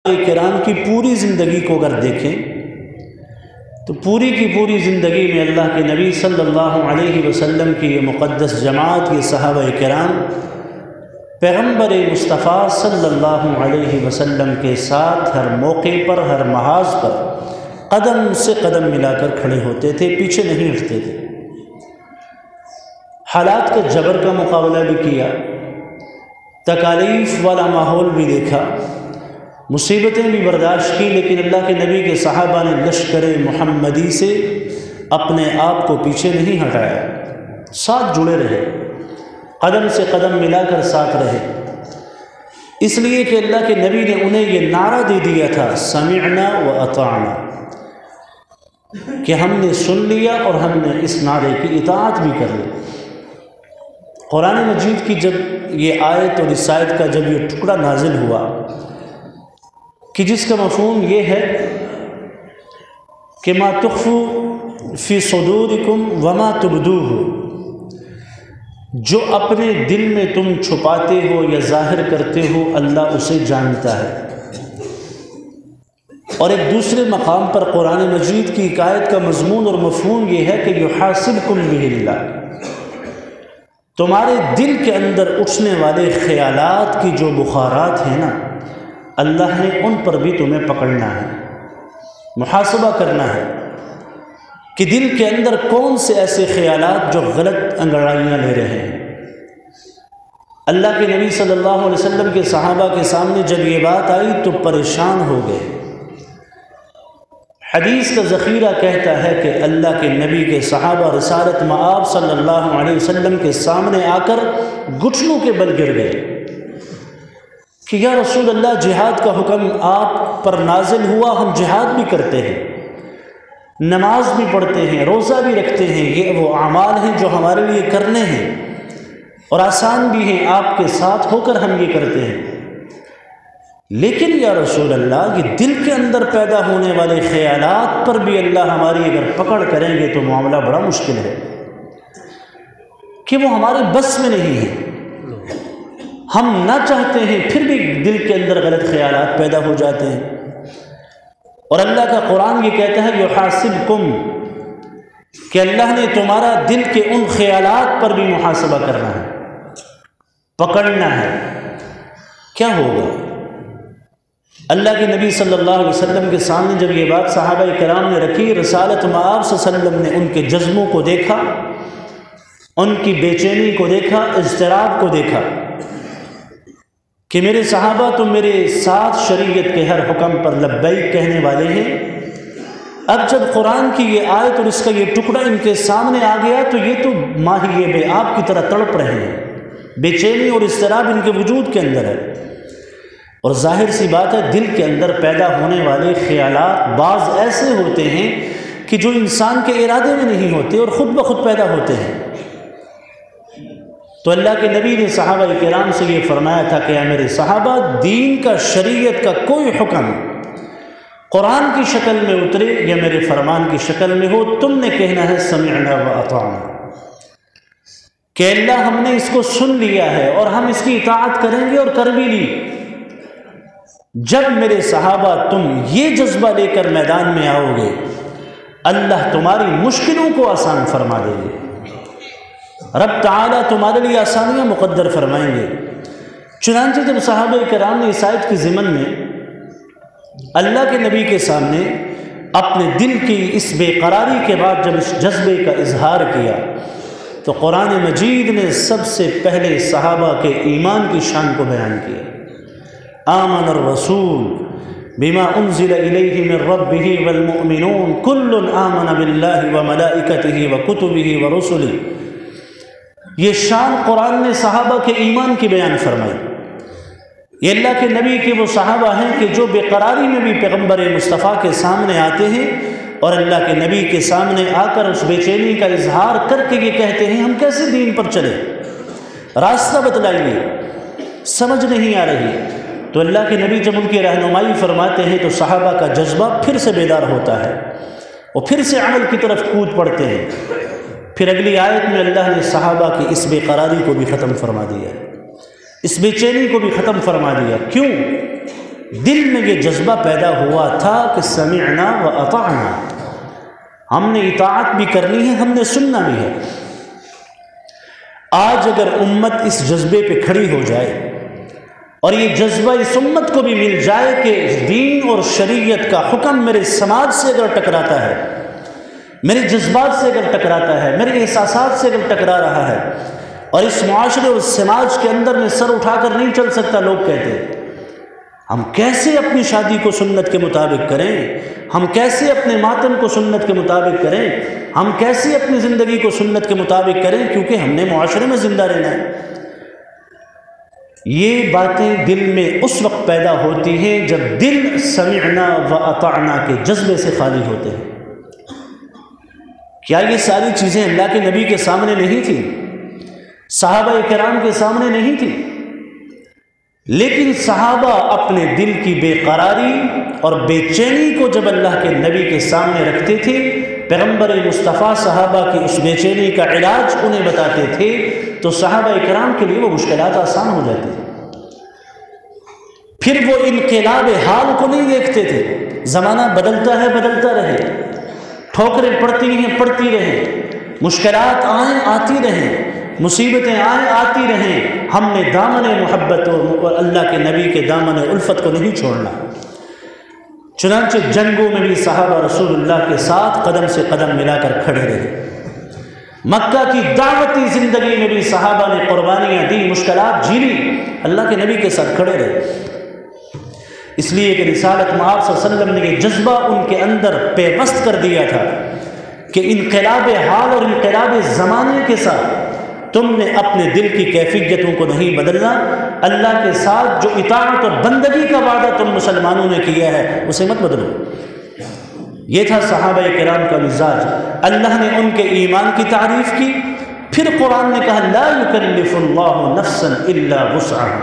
کرام کی پوری زندگی کو اگر دیکھیں تو پوری کی پوری زندگی میں اللہ کے نبی صلی اللہ علیہ وسلم کی یہ مقدس جماعت، یہ صحابہ کرام پیغمبر مصطفیٰ صلی اللہ علیہ وسلم کے ساتھ ہر موقع پر، ہر محاذ پر قدم سے قدم ملا کر کھڑے ہوتے تھے، پیچھے نہیں ہٹتے تھے۔ حالات کے جبر کا مقابلہ بھی کیا، تکالیف والا ماحول بھی دیکھا، مصیبتیں بھی برداشت کی، لیکن اللہ کے نبی کے صحابہ نے لشکر محمدی سے اپنے آپ کو پیچھے نہیں ہٹایا، ساتھ جڑے رہے، قدم سے قدم ملا کر ساتھ رہے، اس لیے کہ اللہ کے نبی نے انہیں یہ نعرہ دے دیا تھا، سمعنا و اطعنا، کہ ہم نے سن لیا اور ہم نے اس نعرے کی اطاعت بھی کر لی۔ قرآن مجید کی جب یہ آیت اور اس آیت کا جب یہ ٹکڑا نازل ہوا کہ جس کا مفہوم یہ ہے کہ ما تخفو فی صدورکم وما تبدوہ، جو اپنے دل میں تم چھپاتے ہو یا ظاہر کرتے ہو اللہ اسے جانتا ہے۔ اور ایک دوسرے مقام پر قرآن مجید کی ایک آیت کا مضمون اور مفہوم یہ ہے کہ یحاسبکم بہ اللہ، تمہارے دل کے اندر اٹھنے والے خیالات کی جو بخارات ہیں نا، اللہ نے ان پر بھی تمہیں پکڑنا ہے، محاسبہ کرنا ہے کہ دل کے اندر کون سے ایسے خیالات جو غلط انگڑائیاں لے رہے ہیں۔ اللہ کے نبی صلی اللہ علیہ وسلم کے صحابہ کے سامنے جب یہ بات آئی تو پریشان ہو گئے۔ حدیث کا ذخیرہ کہتا ہے کہ اللہ کے نبی کے صحابہ رسالت مآب صلی اللہ علیہ وسلم کے سامنے آ کر گھٹنوں کے بل گر گئے کہ یا رسول اللہ، جہاد کا حکم آپ پر نازل ہوا، ہم جہاد بھی کرتے ہیں، نماز بھی پڑھتے ہیں، روزہ بھی رکھتے ہیں، یہ وہ اعمال ہیں جو ہمارے لیے کرنے ہیں اور آسان بھی ہیں، آپ کے ساتھ ہو کر ہم یہ کرتے ہیں، لیکن یا رسول اللہ یہ دل کے اندر پیدا ہونے والے خیالات پر بھی اللہ ہماری اگر پکڑ کریں گے تو معاملہ بڑا مشکل ہے کہ وہ ہمارے بس میں نہیں ہے، ہم نہ چاہتے ہیں پھر بھی دل کے اندر غلط خیالات پیدا ہو جاتے ہیں۔ اور اللہ کا قرآن یہ کہتا ہے یحاسبکم، کہ اللہ نے تمہارا دل کے ان خیالات پر بھی محاسبہ کرنا ہے، پکڑنا ہے۔ کیا ہوگا؟ اللہ کے نبی صلی اللہ علیہ وسلم کے سامنے جب یہ بات صحابہ کرام نے رکھی، رسالت مآب صلی اللہ علیہ وسلم نے ان کے جذبوں کو دیکھا، ان کی بے چینی کو دیکھا، اضطراب کو دیکھا کہ میرے صحابہ تو میرے ساتھ شریعت کے ہر حکم پر لبیک کہنے والے ہیں، اب جب قرآن کی یہ آیت اور اس کا یہ ٹکڑا ان کے سامنے آ گیا تو یہ تو ماہی بے آب کی طرح تڑپ رہے ہیں، بے چینی اور اضطراب ان کے وجود کے اندر ہے۔ اور ظاہر سی بات ہے دل کے اندر پیدا ہونے والے خیالات بعض ایسے ہوتے ہیں کہ جو انسان کے ارادے میں نہیں ہوتے اور خود بخود پیدا ہوتے ہیں۔ تو اللہ کے نبی نے صحابہ کرام سے یہ فرمایا تھا کہ اے میرے صحابہ، دین کا، شریعت کا کوئی حکم قرآن کی شکل میں اترے یا میرے فرمان کی شکل میں ہو، تم نے کہنا ہے سمعنا و اطعنا، کہ اللہ ہم نے اس کو سن لیا ہے اور ہم اس کی اطاعت کریں گے اور کر بھی لی۔ جب میرے صحابہ تم یہ جذبہ لے کر میدان میں آؤ گے، اللہ تمہاری مشکلوں کو آسان فرما دے گے، رب تعالیٰ تمہارے لیے آسانیاں مقدر فرمائیں گے۔ چنانچہ جب صحابہ کرام نے اس آیت کے ضمن میں اللہ کے نبی کے سامنے اپنے دل کی اس بے قراری کے بعد جب اس جذبے کا اظہار کیا تو قرآن مجید نے سب سے پہلے صحابہ کے ایمان کی شان کو بیان کیا۔ آمن الرسول بما انزل الیہ من ربہ والمؤمنون کل آمن باللہ وملائکتہ وکتبہ ورسلہ، یہ شان قرآن نے صحابہ کے ایمان کی بیان فرمائی۔ یہ اللہ کے نبی کے وہ صحابہ ہیں کہ جو بے قراری میں بھی پیغمبر مصطفیٰ کے سامنے آتے ہیں اور اللہ کے نبی کے سامنے آ کر اس بے چینی کا اظہار کر کے یہ کہتے ہیں ہم کیسے دین پر چلیں، راستہ بتلائیے، سمجھ نہیں آ رہی۔ تو اللہ کے نبی جب ان کی رہنمائی فرماتے ہیں تو صحابہ کا جذبہ پھر سے بیدار ہوتا ہے، وہ پھر سے عمل کی طرف کود پڑتے ہیں۔ پھر اگلی آیت میں اللہ نے صحابہ کی اس بے قراری کو بھی ختم فرما دیا، اس بے چینی کو بھی ختم فرما دیا۔ کیوں؟ دل میں یہ جذبہ پیدا ہوا تھا کہ سمعنا و اطعنا، ہم نے اطاعت بھی کرنی ہے، ہم نے سننا بھی ہے۔ آج اگر امت اس جذبے پہ کھڑی ہو جائے اور یہ جذبہ اس امت کو بھی مل جائے کہ دین اور شریعت کا حکم میرے سماج سے اگر ٹکراتا ہے، میرے جذبات سے اگر ٹکراتا ہے، میرے احساسات سے اگر ٹکرا رہا ہے، اور اس معاشرے اور سماج کے اندر میں سر اٹھا کر نہیں چل سکتا، لوگ کہتے ہیں ہم کیسے اپنی شادی کو سنت کے مطابق کریں، ہم کیسے اپنے ماتم کو سنت کے مطابق کریں، ہم کیسے اپنی زندگی کو سنت کے مطابق کریں، کیونکہ ہم نے معاشرے میں زندہ رہنا ہے۔ یہ باتیں دل میں اس وقت پیدا ہوتی ہیں جب دل سمعنا و اطعنا کے جذبے سے خالی ہوتے ہیں۔ کیا یہ ساری چیزیں اللہ کے نبی کے سامنے نہیں تھیں؟ صحابہ کرام کے سامنے نہیں تھیں؟ لیکن صحابہ اپنے دل کی بے قراری اور بے چینی کو جب اللہ کے نبی کے سامنے رکھتے تھے، پیغمبر مصطفیٰ صحابہ کی اس بے چینی کا علاج انہیں بتاتے تھے، تو صحابہ کرام کے لیے وہ مشکلات آسان ہو جاتی تھیں۔ پھر وہ انقلاب حال کو نہیں دیکھتے تھے، زمانہ بدلتا ہے بدلتا رہے، ٹھوکریں پڑتی ہیں پڑتی رہیں، مشکلات آئیں آتی رہیں، مصیبتیں آئیں آتی رہیں، ہم نے دامن محبت اور اللہ کے نبی کے دامن الفت کو نہیں چھوڑنا۔ چنانچہ جنگوں میں بھی صحابہ رسول اللہ کے ساتھ قدم سے قدم ملا کر کھڑے رہے، مکہ کی دعوتی زندگی میں بھی صحابہ نے قربانیاں دی، مشکلات جھیلی، اللہ کے نبی کے ساتھ کھڑے رہے۔ اس لیے کہ رسالت مآب صلی اللہ علیہ وسلم نے یہ جذبہ ان کے اندر پیوست کر دیا تھا کہ انقلاب حال اور انقلاب زمانے کے ساتھ تم نے اپنے دل کی کیفیتوں کو نہیں بدلنا، اللہ کے ساتھ جو اطاعت اور بندگی کا وعدہ تم مسلمانوں نے کیا ہے اسے مت بدلو۔ یہ تھا صحابہ کرام کا مزاج۔ اللہ نے ان کے ایمان کی تعریف کی، پھر قرآن نے کہا لا یکلف اللہ نفسا الا وسعها،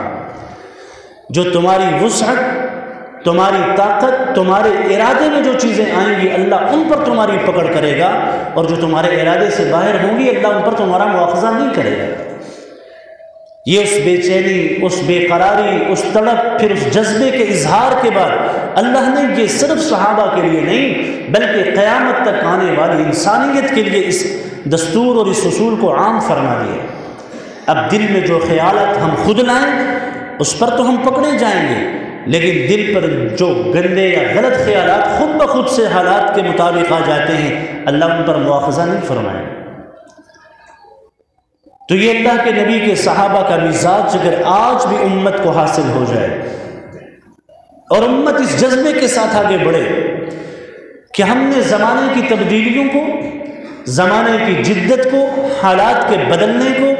جو تمہاری وسعت، تمہاری طاقت، تمہارے ارادے میں جو چیزیں آئیں گی اللہ ان پر تمہاری پکڑ کرے گا، اور جو تمہارے ارادے سے باہر ہوں گی اللہ ان پر تمہارا مواخذہ نہیں کرے گا۔ یہ اس بے چینی، اس بے قراری، اس تڑپ، پھر اس جذبے کے اظہار کے بعد اللہ نے یہ صرف صحابہ کے لیے نہیں بلکہ قیامت تک آنے والی انسانیت کے لیے اس دستور اور اس اصول کو عام فرما دیا۔ اب دل میں جو خیالات ہم خود لائیں اس پر تو ہم پکڑے جائیں گے، لیکن دل پر جو گندے یا غلط خیالات خود بخود سے حالات کے مطابق آ جاتے ہیں اللہ ان پر مواخذہ نہیں فرمائے۔ تو یہ اللہ کے نبی کے صحابہ کا مزاج اگر آج بھی امت کو حاصل ہو جائے اور امت اس جذبے کے ساتھ آگے بڑھے کہ ہم نے زمانے کی تبدیلیوں کو، زمانے کی جدت کو، حالات کے بدلنے کو،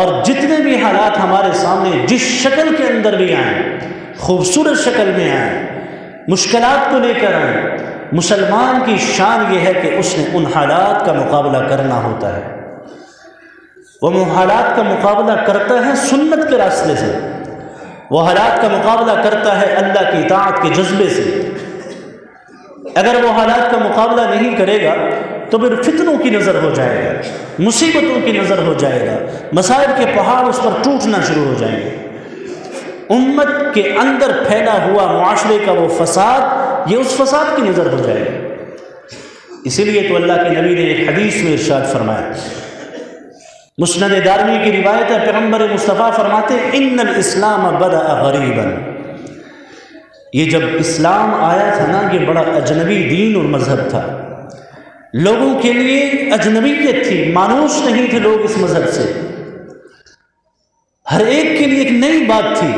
اور جتنے بھی حالات ہمارے سامنے جس شکل کے اندر بھی آئیں، خوبصورت شکل میں آئیں، مشکلات کو لے کر آئیں، مسلمان کی شان یہ ہے کہ اس نے ان حالات کا مقابلہ کرنا ہوتا ہے۔ وہ حالات کا مقابلہ کرتا ہے سنت کے راستے سے، وہ حالات کا مقابلہ کرتا ہے اللہ کی اطاعت کے جذبے سے۔ اگر وہ حالات کا مقابلہ نہیں کرے گا تو پھر فتنوں کی نظر ہو جائے گا، مصیبتوں کی نظر ہو جائے گا، مسائل کے پہاڑ اس پر ٹوٹنا شروع ہو جائیں گے۔ امت کے اندر پھیلا ہوا معاشرے کا وہ فساد، یہ اس فساد کی نظر ہو جائے گا۔ اسی لیے تو اللہ کے نبی نے ایک حدیث میں ارشاد فرمایا، مسند دارمی کی روایت ہے، پیغمبر مصطفیٰ فرماتے ہیں ان الاسلام بدأ غریبا، یہ جب اسلام آیا تھا نا یہ بڑا اجنبی دین اور مذہب تھا، لوگوں کے لیے اجنبیت تھی، مانوس نہیں تھے لوگ اس مذہب سے، ہر ایک کے لیے ایک نئی بات تھی۔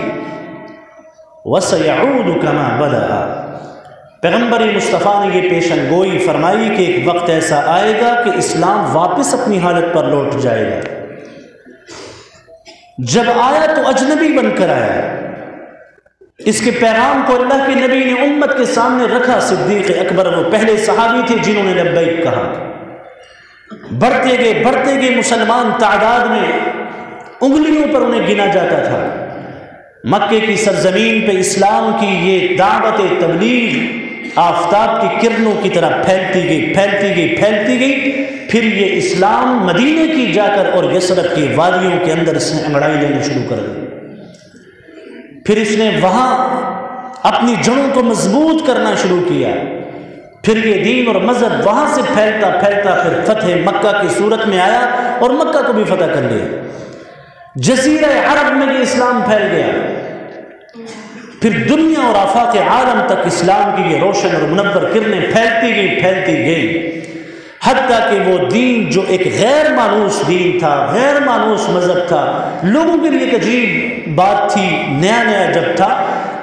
وَسَيَعُودُ كَمَا بَدَأَ، پیغمبر مصطفیٰ نے یہ پیشن گوئی فرمائی کہ ایک وقت ایسا آئے گا کہ اسلام واپس اپنی حالت پر لوٹ جائے گا۔ جب آیا تو اجنبی بن کر آیا، اس کے پیغام کو اللہ کے نبی نے امت کے سامنے رکھا۔ صدیق اکبر وہ پہلے صحابی تھے جنہوں نے لبیک کہا، بڑھتے گئے مسلمان تعداد میں انگلیوں پر انہیں گنا جاتا تھا۔ مکے کی سرزمین پہ اسلام کی یہ دعوت تبلیغ آفتاب کی کرنوں کی طرح پھیلتی گئی۔ پھر یہ اسلام مدینے کی جا کر اور یثرب کی وادیوں کے اندر اس نے انگڑائی لینا شروع کر دی۔ پھر اس نے وہاں اپنی جڑوں کو مضبوط کرنا شروع کیا. پھر یہ دین اور مذہب وہاں سے پھیلتا پھیلتا پھر فتح مکہ کی صورت میں آیا اور مکہ کو بھی فتح کر لیا. جزیرہ عرب میں یہ اسلام پھیل گیا. پھر دنیا اور آفاق عالم تک اسلام کی یہ روشن اور منور کرنیں پھیلتی گئی حتیٰ کہ وہ دین جو ایک غیر مانوس دین تھا، غیر مانوس مذہب تھا، لوگوں کے لیے ایک عجیب بات تھی، نیا جب تھا،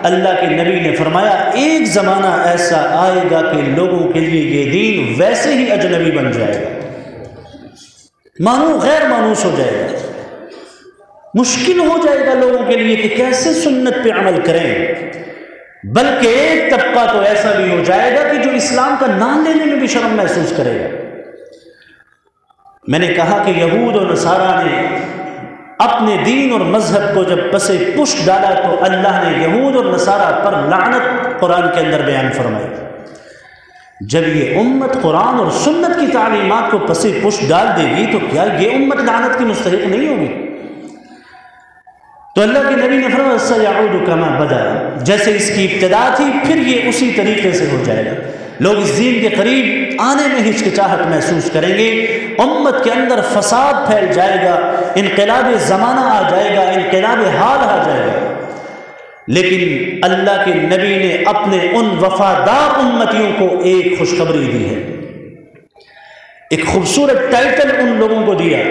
اللہ کے نبی نے فرمایا ایک زمانہ ایسا آئے گا کہ لوگوں کے لیے یہ دین ویسے ہی اجنبی بن جائے گا، غیر مانوس ہو جائے گا. مشکل ہو جائے گا لوگوں کے لیے کہ کیسے سنت پہ عمل کریں. بلکہ ایک طبقہ تو ایسا بھی ہو جائے گا کہ جو اسلام کا نام لینے میں بھی شرم محسوس کرے گا. میں نے کہا کہ یہود و نصارہ نے اپنے دین اور مذہب کو جب پسے پشت ڈالا تو اللہ نے یہود اور نصارہ پر لعنت قرآن کے اندر بیان فرمائی. جب یہ امت قرآن اور سنت کی تعلیمات کو پسے پشت ڈال دے گی تو کیا یہ امت لعنت کی مستحق نہیں ہوگی؟ تو اللہ کے نبی نے فرمایا سَيَعُودُ كَمَا بَدَأَ، جیسے اس کی ابتدا تھی پھر یہ اسی طریقے سے ہو جائے گا. لوگ اس دین کے قریب آنے میں ہچکچاہٹ محسوس کریں گے، امت کے اندر فساد پھیل جائے گا، انقلاب زمانہ آ جائے گا، انقلاب حال آ جائے گا. لیکن اللہ کے نبی نے اپنے ان وفادار امتیوں کو ایک خوشخبری دی ہے، ایک خوبصورت ٹائٹل ان لوگوں کو دیا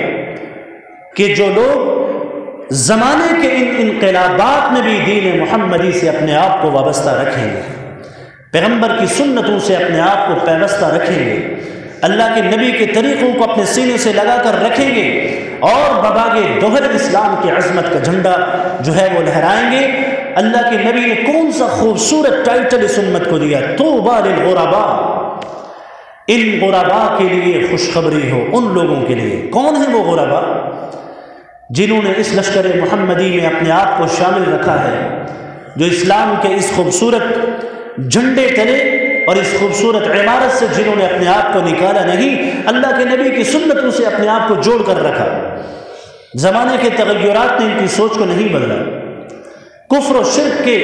کہ جو لوگ زمانے کے ان انقلابات میں بھی دین محمدی سے اپنے آپ کو وابستہ رکھیں گے، پیغمبر کی سنتوں سے اپنے آپ کو پیوستہ رکھیں گے، اللہ کے نبی کے طریقوں کو اپنے سینے سے لگا کر رکھیں گے اور بباغ دوہر اسلام کی عظمت کا جھنڈا جو ہے وہ لہرائیں گے. اللہ کے نبی نے کون سا خوبصورت ٹائٹل اس امت کو دیا، طوبیٰ للغرباء، ان غرباء کے لیے خوشخبری ہو، ان لوگوں کے لیے. کون ہیں وہ غرباء؟ جنہوں نے اس لشکر محمدی میں اپنے آپ کو شامل رکھا ہے، جو اسلام کے اس خوبصورت جھنڈے تلے اور اس خوبصورت عمارت سے جنہوں نے اپنے آپ کو نکالا نہیں، اللہ کے نبی کی سنتوں سے اپنے آپ کو جوڑ کر رکھا. زمانے کے تغیرات نے ان کی سوچ کو نہیں بدلا، کفر و شرک کے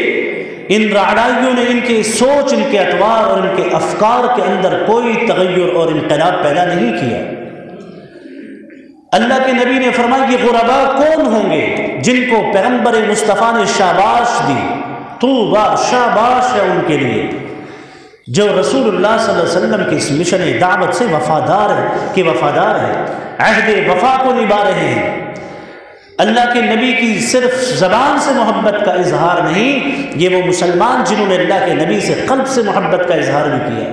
ان رعڑائیوں نے ان کی سوچ، ان کے اطوار اور ان کے افکار کے اندر کوئی تغیر اور انقلاب پیدا نہیں کیا. اللہ کے نبی نے فرمایا کہ غرباء کون ہوں گے؟ جن کو پیغمبر مصطفیٰ نے شاباش دی، طوبیٰ، شاباش ہے ان کے لیے، جو رسول اللہ صلی اللہ علیہ وسلم کی اس مشن دعوت سے وفادار ہے، عہد وفا کو نبھا رہے ہیں. اللہ کے نبی کی صرف زبان سے محبت کا اظہار نہیں، یہ وہ مسلمان جنہوں نے اللہ کے نبی سے قلب سے محبت کا اظہار بھی کیا.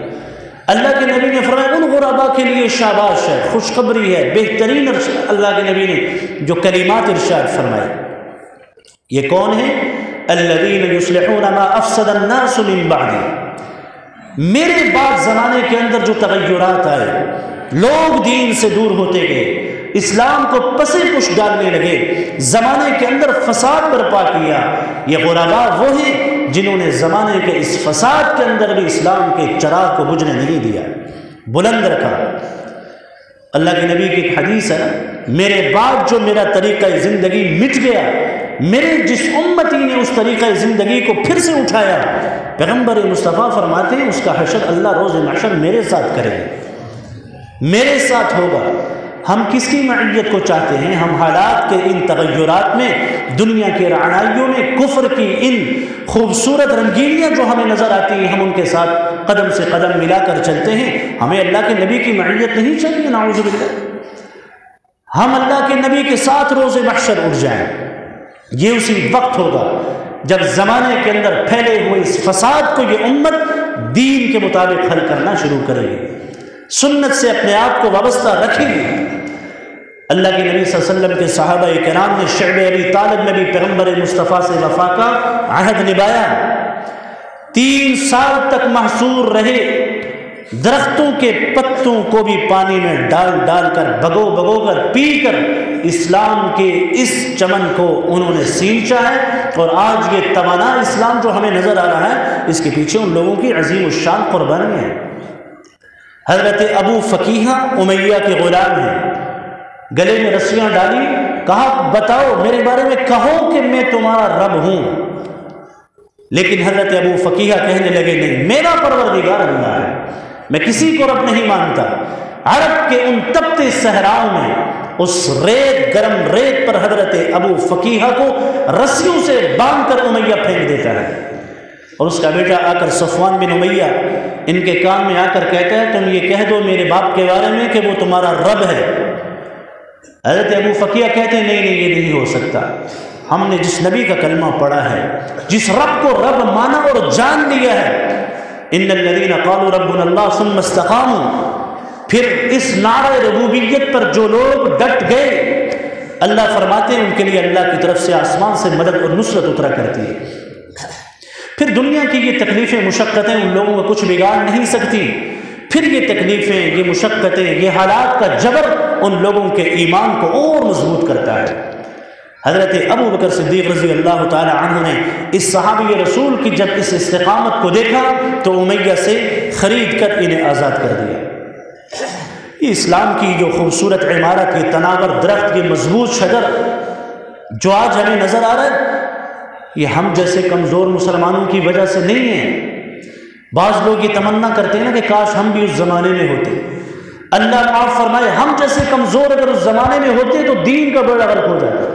اللہ کے نبی نے فرمایا ان غرباء کے لیے شاباش ہے، خوشخبری ہے، بہترین. اللہ کے نبی نے جو کلمات ارشاد فرمائے، یہ کون ہیں؟ الذین یصلحون ما افسد الناس من بعدی، میرے بعد زمانے کے اندر جو تغیرات آئے، لوگ دین سے دور ہوتے گئے، اسلام کو پسے پشت ڈالنے لگے، زمانے کے اندر فساد برپا کیا. یہ غرباء وہ ہیں جنہوں نے زمانے کے اس فساد کے اندر بھی اسلام کے چراغ کو بجھنے نہیں دیا، بلند رکھا. اللہ کے نبی کی ایک حدیث ہے، میرے بعد جو میرا طریقہ زندگی مٹ گیا، میرے جس امتی نے اس طریقہ زندگی کو پھر سے اٹھایا، پیغمبر مصطفیٰ فرماتے ہیں اس کا حشر اللہ روز محشر میرے ساتھ کرے گا، میرے ساتھ ہوگا. ہم کس کی معیت کو چاہتے ہیں؟ ہم حالات کے ان تغیرات میں، دنیا کے رعنائیوں میں، کفر کی ان خوبصورت رنگینیاں جو ہمیں نظر آتی ہیں، ہم ان کے ساتھ قدم سے قدم ملا کر چلتے ہیں. ہمیں اللہ کے نبی کی معیت نہیں چاہیے، نعوذ باللہ. ہم اللہ کے نبی کے ساتھ روز محشر اٹھ جائیں. یہ اسی وقت ہوگا جب زمانے کے اندر پھیلے ہوئے اس فساد کو یہ امت دین کے مطابق حل کرنا شروع کرے گی، سنت سے اپنے آپ کو وابستہ رکھے گی. اللہ کے نبی صلی اللہ علیہ وسلم کے صحابہ کرام نے شعب ابی طالب میں بھی پیغمبر مصطفیٰ سے وفا کا عہد نبھایا. 3 سال تک محصور رہے، درختوں کے پتوں کو بھی پانی میں ڈال ڈال کر، بھگو کر، پی کر اسلام کے اس چمن کو انہوں نے سینچا ہے. اور آج یہ توانا اسلام جو ہمیں نظر آ رہا ہے، اس کے پیچھے ان لوگوں کی عظیم الشان قربانی ہے. حضرت ابو فقیہ امیہ کے غلام ہیں، گلے میں رسیاں ڈالی، کہا بتاؤ میرے بارے میں، کہو کہ میں تمہارا رب ہوں. لیکن حضرت ابو فقیہ کہنے لگے نہیں، میرا پروردگار اللہ ہے، میں کسی کو رب نہیں مانتا۔ عرب کے ان تپتے صحراؤں میں اس ریت، گرم ریت پر حضرت ابو فقیہ کو رسیوں سے باندھ کر امیہ پھینک دیتا ہے، اور اس کا بیٹا آ کر صفوان بن امیہ ان کے کان میں آ کر کہتا ہے تم یہ کہہ دو میرے باپ کے بارے میں کہ وہ تمہارا رب ہے۔ حضرت ابو فقیہ کہتے ہیں نہیں نہیں، یہ نہیں ہو سکتا، ہم نے جس نبی کا کلمہ پڑھا ہے، جس رب کو رب مانا اور جان لیا ہے، ان الذین قالوا ربنا اللہ ثم استقاموا، پھر اس نعرہ ربوبیت پر جو لوگ ڈٹ گئے، اللہ فرماتے ہیں ان کے لیے اللہ کی طرف سے آسمان سے مدد اور نصرت اترا کرتی ہے۔ پھر دنیا کی یہ تکلیفیں مشقتیں ان لوگوں کو کچھ بگاڑ نہیں سکتی، پھر یہ تکلیفیں، یہ مشقتیں، یہ حالات کا جبر ان لوگوں کے ایمان کو اور مضبوط کرتا ہے۔ حضرت ابو بکر صدیق رضی اللہ تعالی عنہ نے اس صحابی رسول کی جب اس استقامت کو دیکھا تو امیہ سے خرید کر انہیں آزاد کر دیا۔ یہ اسلام کی جو خوبصورت عمارت، یہ تناور درخت، یہ مضبوط شجر جو آج ہمیں نظر آ رہا ہے، یہ ہم جیسے کمزور مسلمانوں کی وجہ سے نہیں ہے۔ بعض لوگ یہ تمنا کرتے ہیں نا کہ کاش ہم بھی اس زمانے میں ہوتے۔ اللہ معاف فرمائے، ہم جیسے کمزور اگر اس زمانے میں ہوتے تو دین کا بیڑا غرق ہو جاتا۔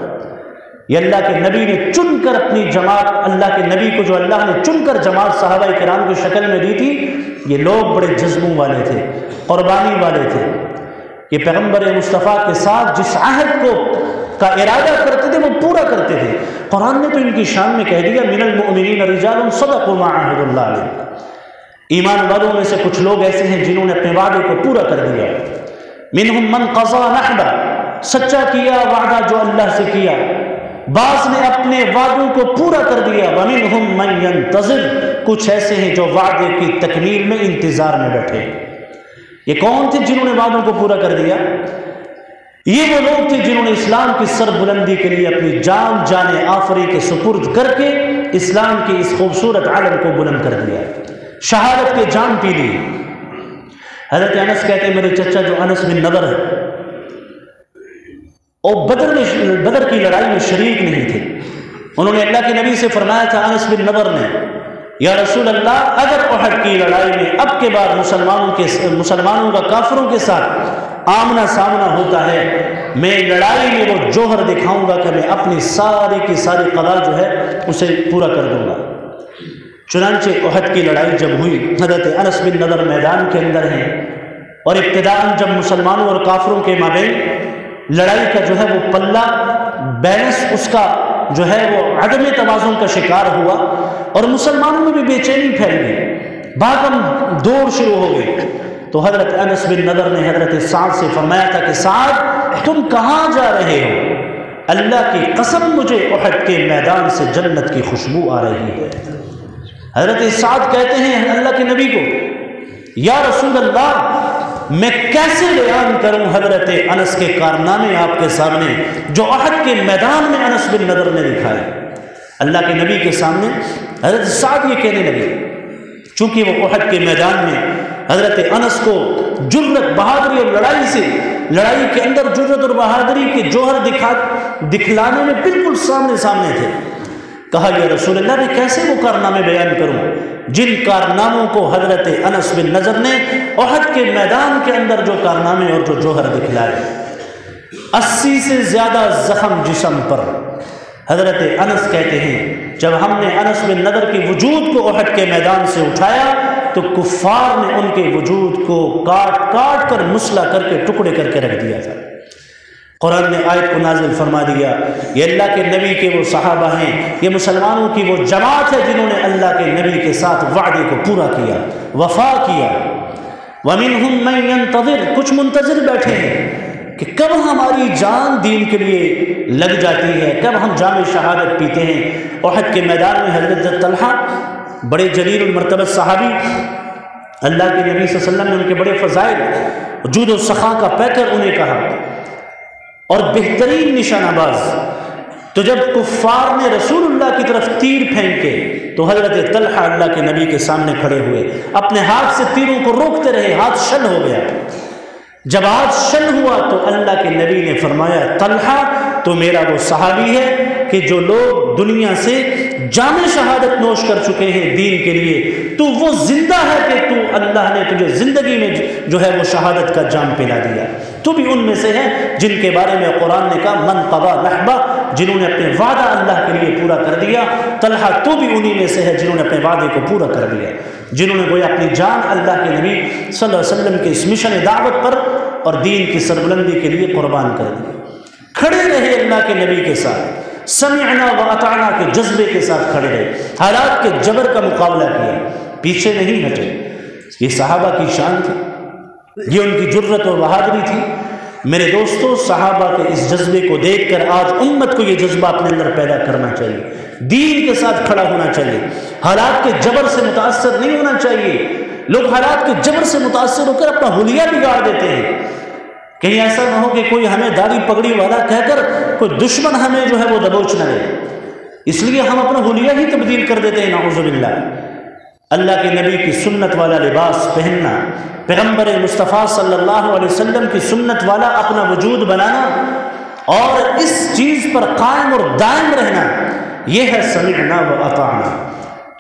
یہ اللہ کے نبی نے چن کر اپنی جماعت، اللہ کے نبی کو جو اللہ نے چن کر جماعت صحابہ کرام کی شکل میں دی تھی، یہ لوگ بڑے جذبوں والے تھے، قربانی والے تھے۔ یہ پیغمبر مصطفیٰ کے ساتھ جس عہد کو کا ارادہ کرتے تھے وہ پورا کرتے تھے۔ قرآن نے تو ان کی شان میں کہہ دیا من المؤمنین رجال صدقوا ما عاهدوا اللہ علیہ، ایمان والوں میں سے کچھ لوگ ایسے ہیں جنہوں نے اپنے وعدے کو پورا کر دیا۔ منہم من قضى نحبہ، سچا کیا وعدہ جو اللہ سے کیا، بعض نے اپنے وعدوں کو پورا کر دیا۔ ومنہم من ينتظر، کچھ ایسے ہیں جو وعدے کی تکمیل میں انتظار میں بیٹھے۔ یہ کون تھے جنہوں نے وعدوں کو پورا کر دیا؟ یہ وہ لوگ تھے جنہوں نے اسلام کی سر بلندی کے لیے اپنی جان آفری کے سپرد کر کے اسلام کی اس خوبصورت علم کو بلند کر دیا، شہادت کے جان پی لی۔ حضرت انس کہتے ہیں میرے چچا جو انس بن نضر ہے، اور بدر کی لڑائی میں شریک نہیں تھے، انہوں نے اللہ کے نبی سے فرمایا تھا، انس بن نضر نے، یا رسول اللہ اگر احد کی لڑائی میں اب کے بعد مسلمانوں کا کافروں کے ساتھ آمنا سامنا ہوتا ہے، میں لڑائی میں وہ جوہر دکھاؤں گا کہ میں اپنی ساری کی ساری قضا جو ہے اسے پورا کر دوں گا۔ چنانچہ احد کی لڑائی جب ہوئی، حضرت انس بن نضر میدان کے اندر ہیں، اور ابتداءً جب مسلمانوں اور کافروں کے مابین لڑائی کا جو ہے وہ پلہ بیلنس اس کا جو ہے وہ عدم توازن کا شکار ہوا، اور مسلمانوں میں بھی بے چینی پھیل گئی، بھاگم دوڑ شروع ہو گئی۔ تو حضرت انس بن نضر نے حضرت سعد سے فرمایا تھا کہ سعد تم کہاں جا رہے ہو؟ اللہ کی قسم مجھے احد کے میدان سے جنت کی خوشبو آ رہی ہے۔ حضرت سعد کہتے ہیں اللہ کے نبی کو، یا رسول اللہ میں کیسے بیان کروں حضرت انس کے کارنامے آپ کے سامنے جو احد کے میدان میں انس بن نضر نے دکھائے۔ اللہ کے نبی کے سامنے حضرت سعد یہ کہنے لگے، چونکہ وہ احد کے میدان میں حضرت انس کو جرت، بہادری اور لڑائی کے اندر جرت اور بہادری کے جوہر دکھلانے میں بالکل سامنے تھے۔ کہا یا رسول اللہ میں کیسے وہ کارنامے بیان کروں جن کارناموں کو حضرت انس بن نضر نے احد کے میدان کے اندر جو کارنامے اور جو جوہر دکھلائے۔ 80 سے زیادہ زخم جسم پر۔ حضرت انس کہتے ہیں جب ہم نے انس بن نضر کے وجود کو احد کے میدان سے اٹھایا تو کفار نے ان کے وجود کو کاٹ کر مسلح کر کے ٹکڑے کر کے رکھ دیا تھا۔ قرآن نے آیت کو نازل فرما دیا، یہ اللہ کے نبی کے وہ صحابہ ہیں، یہ مسلمانوں کی وہ جماعت ہے جنہوں نے اللہ کے نبی کے ساتھ وعدے کو پورا کیا، وفا کیا۔ وَمِنْهُمْ مَنْ يَنْتَظِرُ، کچھ منتظر بیٹھے ہیں کہ کب ہماری جان دین کے لیے لگ جاتی ہے، کب ہم جام شہادت پیتے ہیں۔ احد کے میدان میں حضرت طلحہ بڑے جلیل المرتبہ صحابی، اللہ کے نبی صلی اللہ علیہ وسلم نے ان کے بڑے فضائل جود و سخا کا پیکر انہیں کہا، اور بہترین نشانہ باز۔ تو جب کفار نے رسول اللہ کی طرف تیر پھینکے تو حضرت طلحہ اللہ کے نبی کے سامنے کھڑے ہوئے، اپنے ہاتھ سے تیروں کو روکتے رہے، ہاتھ شل ہو گیا۔ جب ہاتھ شل ہوا تو اللہ کے نبی نے فرمایا طلحہ تو میرا وہ صحابی ہے کہ جو لوگ دنیا سے جام شہادت نوش کر چکے ہیں دین کے لیے، تو وہ زندہ ہے کہ تو اللہ نے تجھے زندگی میں جو ہے وہ شہادت کا جام پلا دیا۔ تو بھی ان میں سے ہے جن کے بارے میں قرآن نے کہا من قضى نحبہ، جنہوں نے اپنے وعدہ اللہ کے لیے پورا کر دیا۔ طلحہ تو بھی انہی میں سے ہے جنہوں نے اپنے وعدے کو پورا کر دیا، جنہوں نے گویا اپنی جان اللہ کے نبی صلی اللہ علیہ وسلم کے اس مشن دعوت پر اور دین کی سربلندی کے لیے قربان کر دی، کھڑے رہے اللہ کے نبی کے ساتھ، سمعنا و اطعنا کے جذبے کے ساتھ کھڑے رہے، حالات کے جبر کا مقابلہ کیا، پیچھے نہیں ہٹے۔ یہ صحابہ کی شان تھی، یہ ان کی جرت اور بہادری تھی۔ میرے دوستو، صحابہ کے اس جذبے کو دیکھ کر آج امت کو یہ جذبہ اپنے اندر پیدا کرنا چاہیے، دین کے ساتھ کھڑا ہونا چاہیے، حالات کے جبر سے متاثر نہیں ہونا چاہیے۔ لوگ حالات کے جبر سے متاثر ہو کر اپنا حلیہ بگاڑ دیتے ہیں، کہیں ایسا نہ ہو کہ کوئی ہمیں داڑھی پگڑی والا کہہ کر کوئی دشمن ہمیں جو ہے وہ دبوچ نہ لے، اس لیے ہم اپنا حلیہ ہی تبدیل کر دیتے ہیں، نعوذ باللہ۔ اللہ کے نبی کی سنت والا لباس پہننا، پیغمبر مصطفیٰ صلی اللہ علیہ وسلم کی سنت والا اپنا وجود بنانا اور اس چیز پر قائم اور دائم رہنا، یہ ہے سمعنا و اطعنا،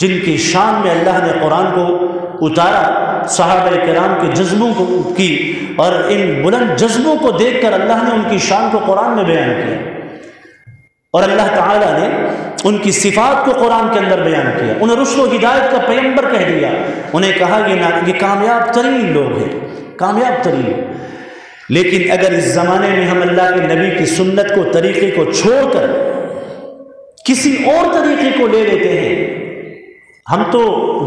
جن کی شان میں اللہ نے قرآن کو اتارا، صحابہ کرام کے جذبوں کو کی، اور ان بلند جذبوں کو دیکھ کر اللہ نے ان کی شان کو قرآن میں بیان کیا، اور اللہ تعالیٰ نے ان کی صفات کو قرآن کے اندر بیان کیا، انہیں رشد و ہدایت کا پیغمبر کہہ دیا، انہیں کہا یہ کامیاب ترین لوگ ہیں، کامیاب ترین۔ لیکن اگر اس زمانے میں ہم اللہ کے نبی کی سنت کو، طریقے کو چھوڑ کر کسی اور طریقے کو لے لیتے ہیں، ہم تو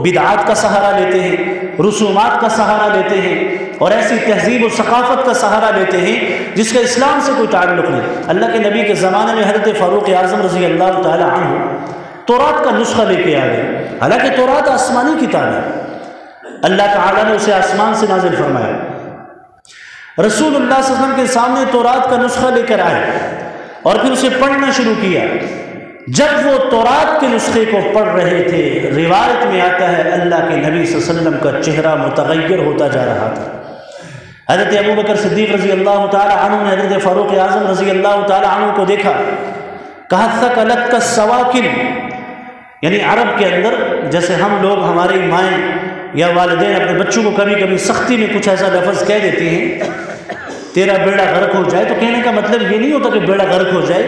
بدعات کا سہارا لیتے ہیں، رسومات کا سہارا لیتے ہیں، اور ایسی تہذیب و ثقافت کا سہارا لیتے ہیں جس کا اسلام سے کوئی تعلق نہیں۔ اللہ کے نبی کے زمانے میں حضرت فاروق اعظم رضی اللہ تعالی عنہ تورات کا نسخہ لے کے آ گئے، حالانکہ تورات آسمانی کتاب ہے، اللہ تعالیٰ نے اسے آسمان سے نازل فرمایا۔ رسول اللہ صلی اللہ علیہ وسلم کے سامنے تورات کا نسخہ لے کر آئے اور پھر اسے پڑھنا شروع کیا۔ جب وہ تورات کے نسخے کو پڑھ رہے تھے، روایت میں آتا ہے اللہ کے نبی صلی اللہ علیہ وسلم کا چہرہ متغیر ہوتا جا رہا تھا۔ حضرت ابو بکر صدیق رضی اللہ تعالی عنہ نے حضرت فاروق اعظم رضی اللہ تعالی عنہ کو دیکھا، کہا ثقلتک السواکن، یعنی عرب کے اندر جیسے ہم لوگ، ہماری مائیں یا والدین اپنے بچوں کو کبھی کبھی سختی میں کچھ ایسا لفظ کہہ دیتے ہیں، تیرا بیڑا غرق ہو جائے، تو کہنے کا مطلب یہ نہیں ہوتا کہ بیڑا غرق ہو جائے،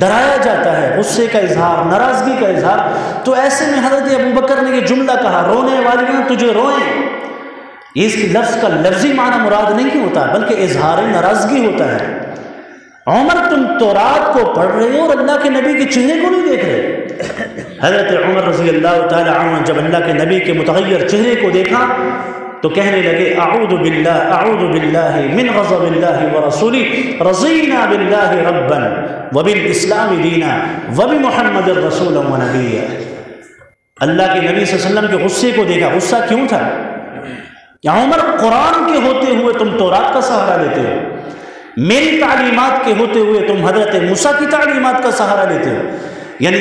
ڈرایا جاتا ہے، غصے کا اظہار، ناراضگی کا اظہار۔ تو ایسے میں حضرت ابو بکر نے یہ جملہ کہا، رونے والیاں تجھے روئیں، یہ اس لفظ کا لفظی معنی مراد نہیں ہوتا بلکہ اظہار ناراضگی ہوتا ہے۔ عمر، تم تورات کو پڑھ رہے ہو اور اللہ کے نبی کے چہرے کو نہیں دیکھ رہے۔ حضرت عمر رضی اللہ تعالی عنہ جب اللہ کے نبی کے متغیر چہرے کو دیکھا تو کہنے لگے اعوذ باللہ من غضب اللہ ورسولہ، رضینا باللہ ربا وبالاسلام دینا وبمحمد رسولا ونبیا۔ اللہ کے نبی صلی اللہ علیہ وسلم کے غصے کو دیکھا، غصہ کیوں تھا؟ یا عمر، قرآن کے ہوتے ہوئے تم تورات کا سہارا لیتے ہو، میری تعلیمات کے ہوتے ہوئے تم حضرت موسیٰ کی تعلیمات کا سہارا لیتے ہو، یعنی